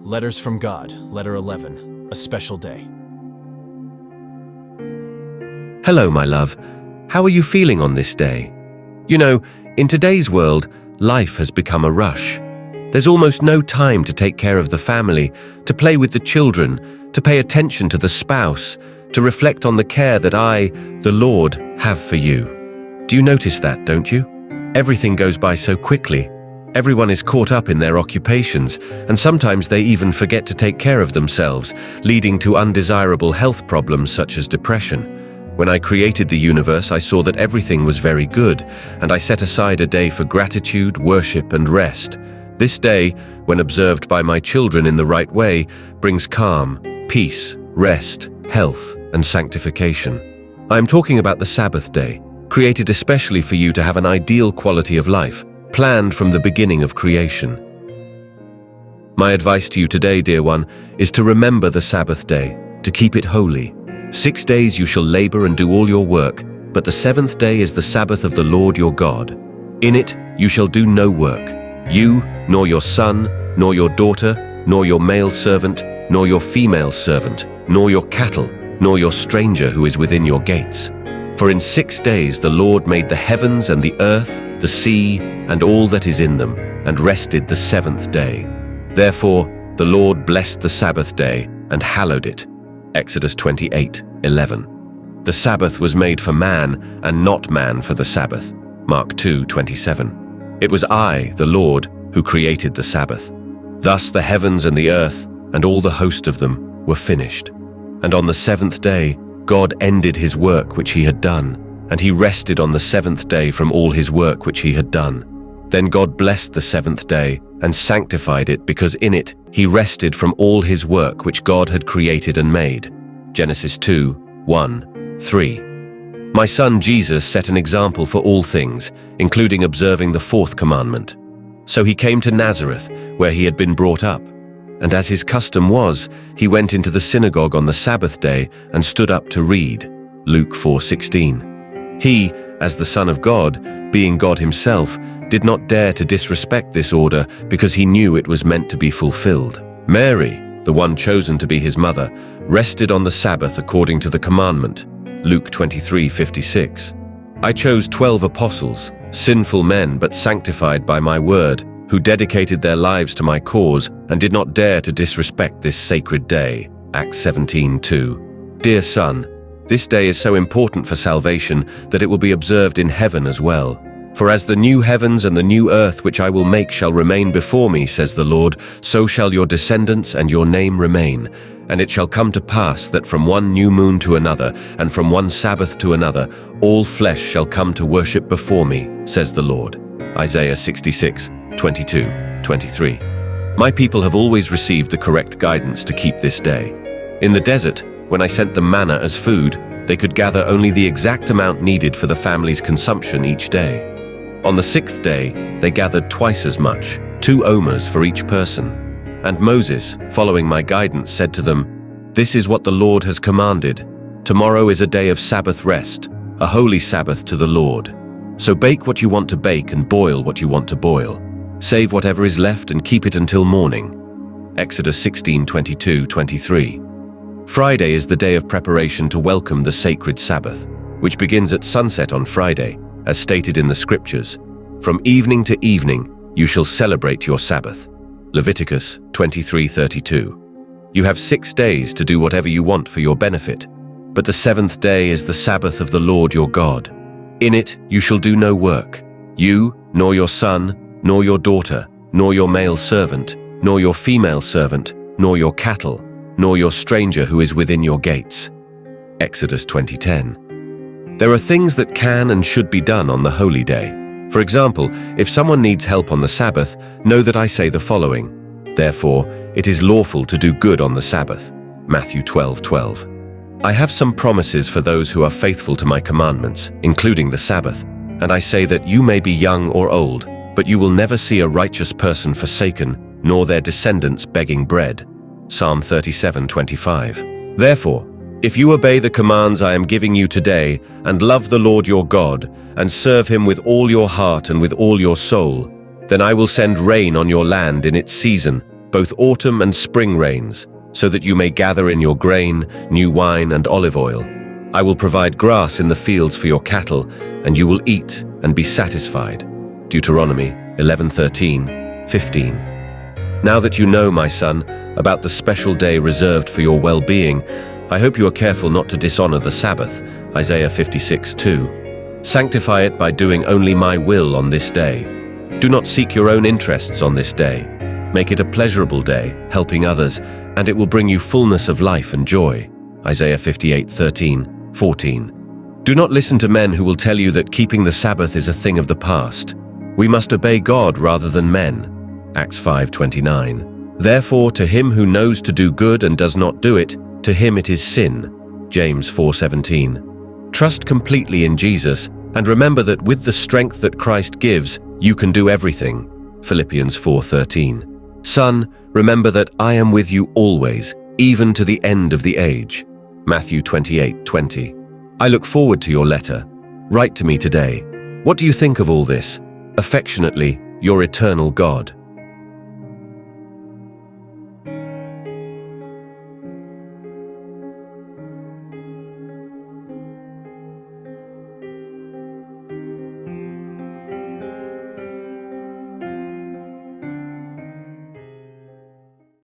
Letters from God, Letter 11, a special day. Hello, my love. How are you feeling on this day? You know, in today's world, life has become a rush. There's almost no time to take care of the family, to play with the children, to pay attention to the spouse, to reflect on the care that I, the Lord, have for you. Do you notice that, don't you? Everything goes by so quickly. Everyone is caught up in their occupations, and sometimes they even forget to take care of themselves, leading to undesirable health problems such as depression. When I created the universe, I saw that everything was very good, and I set aside a day for gratitude, worship, and rest. This day, when observed by my children in the right way, brings calm, peace, rest, health, and sanctification. I am talking about the Sabbath day, created especially for you to have an ideal quality of life, planned from the beginning of creation. My advice to you today, dear one, is to remember the Sabbath day, to keep it holy. 6 days you shall labor and do all your work, but the seventh day is the Sabbath of the Lord your God. In it you shall do no work, you, nor your son, nor your daughter, nor your male servant, nor your female servant, nor your cattle, nor your stranger who is within your gates. For in 6 days the Lord made the heavens and the earth, the sea, and all that is in them, and rested the seventh day. Therefore the Lord blessed the Sabbath day and hallowed it. Exodus 28:11. The Sabbath was made for man, and not man for the Sabbath. Mark 2:27. It was I, the Lord, who created the Sabbath. Thus the heavens and the earth, and all the host of them, were finished. And on the seventh day God ended his work which he had done, and he rested on the seventh day from all his work which he had done. Then God blessed the seventh day and sanctified it, because in it he rested from all his work which God had created and made. Genesis 2:1-3. My son Jesus set an example for all things, including observing the fourth commandment. So he came to Nazareth, where he had been brought up. And as his custom was, he went into the synagogue on the Sabbath day and stood up to read. Luke 4:16. He, as the Son of God, being God himself, did not dare to disrespect this order because he knew it was meant to be fulfilled. Mary, the one chosen to be his mother, rested on the Sabbath according to the commandment. Luke 23:56. I chose 12 apostles, sinful men but sanctified by my word, who dedicated their lives to my cause and did not dare to disrespect this sacred day. Acts 17:2. Dear son, this day is so important for salvation that it will be observed in heaven as well. For as the new heavens and the new earth which I will make shall remain before me, says the Lord, so shall your descendants and your name remain. And it shall come to pass that from one new moon to another, and from one Sabbath to another, all flesh shall come to worship before me, says the Lord. Isaiah 66:22-23. My people have always received the correct guidance to keep this day. In the desert, when I sent them manna as food, they could gather only the exact amount needed for the family's consumption each day. On the sixth day, they gathered twice as much, 2 omers for each person. And Moses, following my guidance, said to them, "This is what the Lord has commanded. Tomorrow is a day of Sabbath rest, a holy Sabbath to the Lord. So bake what you want to bake and boil what you want to boil. Save whatever is left and keep it until morning." Exodus 16:22-23. Friday is the day of preparation to welcome the sacred Sabbath, which begins at sunset on Friday, as stated in the scriptures. From evening to evening, you shall celebrate your Sabbath. Leviticus 23:32. You have 6 days to do whatever you want for your benefit, but the seventh day is the Sabbath of the Lord your God. In it you shall do no work, you, nor your son, nor your daughter, nor your male servant, nor your female servant, nor your cattle, nor your stranger who is within your gates. Exodus 20:10. There are things that can and should be done on the holy day. For example, if someone needs help on the Sabbath, know that I say the following: Therefore, it is lawful to do good on the Sabbath. Matthew 12:12. I have some promises for those who are faithful to my commandments, including the Sabbath, and I say that you may be young or old, but you will never see a righteous person forsaken, nor their descendants begging bread. Psalm 37:25. Therefore, If you obey the commands I am giving you today, and love the Lord your God, and serve him with all your heart and with all your soul, then I will send rain on your land in its season, both autumn and spring rains, so that you may gather in your grain, new wine, and olive oil. I will provide grass in the fields for your cattle, and you will eat and be satisfied. Deuteronomy 11:13-15. Now that you know, my son, about the special day reserved for your well-being, I hope you are careful not to dishonor the Sabbath, Isaiah 56:2. Sanctify it by doing only my will on this day. Do not seek your own interests on this day. Make it a pleasurable day, helping others, and it will bring you fullness of life and joy, Isaiah 58:13-14. Do not listen to men who will tell you that keeping the Sabbath is a thing of the past. We must obey God rather than men, Acts 5:29. Therefore, to him who knows to do good and does not do it, to him it is sin, James 4:17. Trust completely in Jesus, and remember that with the strength that Christ gives, you can do everything, Philippians 4:13. Son, remember that I am with you always, even to the end of the age, Matthew 28:20. I look forward to your letter. Write to me today. What do you think of all this? Affectionately, your eternal God.